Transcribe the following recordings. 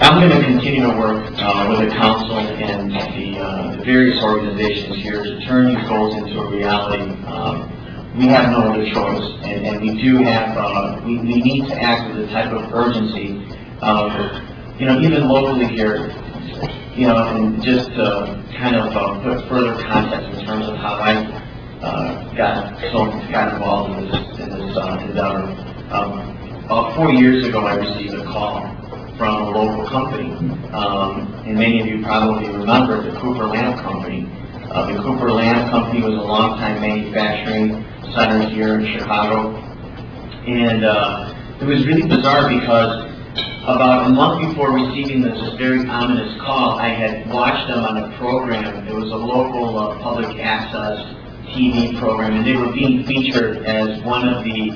I'm going to continue to work with the council and the various organizations here to turn these goals into a reality. We have no other choice, and we do have, we need to act with a type of urgency, even locally here, and just to kind of put further context in terms of how I got involved in this endeavor. About 4 years ago, I received a call from a local company, and many of you probably remember the Cooper Lamp Company. The Cooper Lamp Company was a long-time manufacturing center here in Chicago, and it was really bizarre because about a month before receiving this very ominous call, I had watched them on a program. It was a local public access TV program, and they were being featured as one of the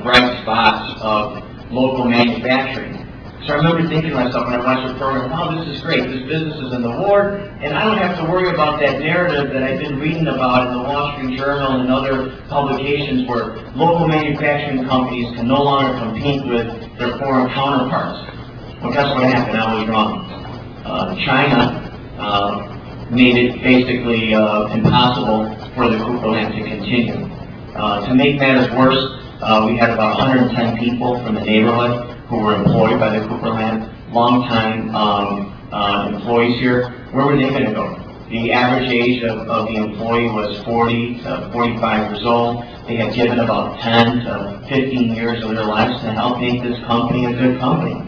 bright spots of local manufacturing. So I remember thinking to myself when I watched the program, oh, this is great. This business is in the ward, and I don't have to worry about that narrative that I've been reading about in the Wall Street Journal and other publications where local manufacturing companies can no longer compete with their foreign counterparts. Well, guess what happened? I was wrong. China made it basically impossible for the Cooper Lamp to continue. To make matters worse, we had about 110 people from the neighborhood who were employed by the Cooper Lamp, long-time employees here. Where were they going to go? The average age of the employee was 40 to 45 years old. They had given about 10 to 15 years of their lives to help make this company a good company.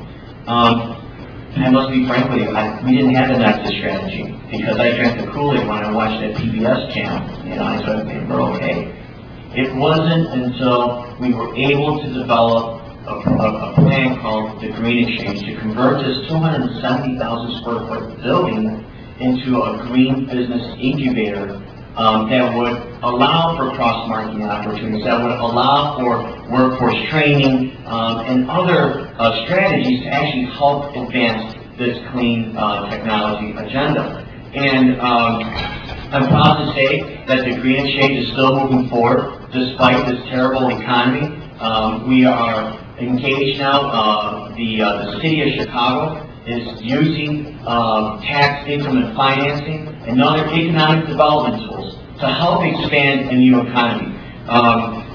I must be frank with you, we didn't have an exit strategy because I drank the Kool-Aid when I watched that PBS channel. I said, we're okay. It wasn't until we were able to develop a plan called the Green Exchange to convert this 270,000 square foot building into a green business incubator that would allow for cross-marketing opportunities, that would allow for workforce training and other strategies to actually help advance this clean technology agenda. And I'm proud to say that the Green Exchange is still moving forward despite this terrible economy. We are engaged now. The city of Chicago is using tax increment financing and other economic development tools to help expand a new economy.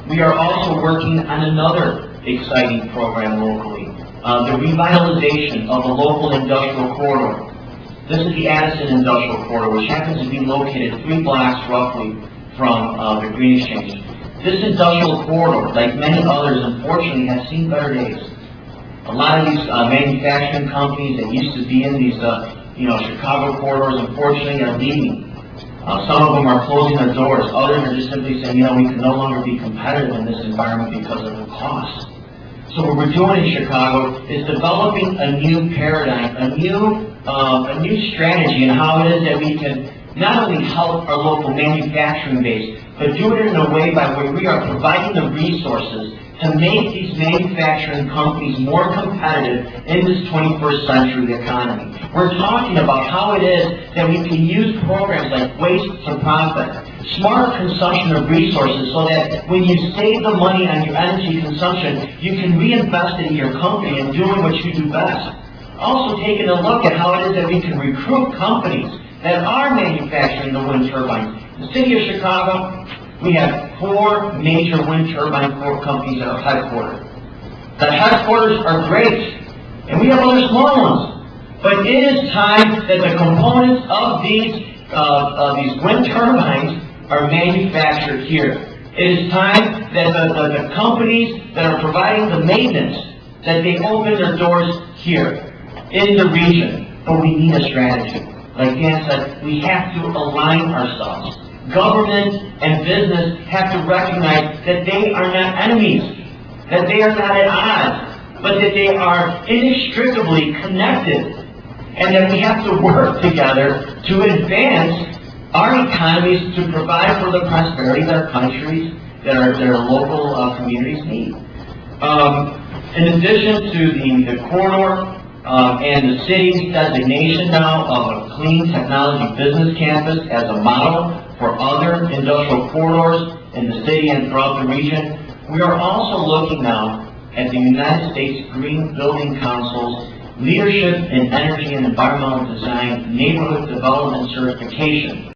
We are also working on another exciting program locally, the revitalization of a local industrial corridor. This is the Addison Industrial Corridor, which happens to be located 3 blocks roughly from the Green Exchange. This industrial corridor, like many others, unfortunately, has seen better days. A lot of these manufacturing companies that used to be in these, Chicago corridors, unfortunately, are leaving. Some of them are closing their doors. Others are just simply saying, we can no longer be competitive in this environment because of the cost. So what we're doing in Chicago is developing a new paradigm, a new strategy in how it is that we can not only help our local manufacturing base, but do it in a way by which we are providing the resources to make these manufacturing companies more competitive in this 21st century economy. We're talking about how it is that we can use programs like waste to profit, smart consumption of resources, so that when you save the money on your energy consumption, you can reinvest it in your company and doing what you do best. Also taking a look at how it is that we can recruit companies that are manufacturing the wind turbines. In the city of Chicago, we have 4 major wind turbine companies that are headquartered. The headquarters are great, and we have other small ones. But it is time that the components of these wind turbines are manufactured here. It is time that the companies that are providing the maintenance, that they open their doors here in the region. But we need a strategy. Like Dan said, we have to align ourselves. Government and business have to recognize that they are not enemies, that they are not at odds, but that they are inextricably connected, and that we have to work together to advance our economies to provide for the prosperity that our countries, that our local communities need. In addition to the corridor and the city's designation now of a clean technology business campus as a model for other industrial corridors in the city and throughout the region, we are also looking now at the United States Green Building Council's Leadership in Energy and Environmental Design Neighborhood Development Certification.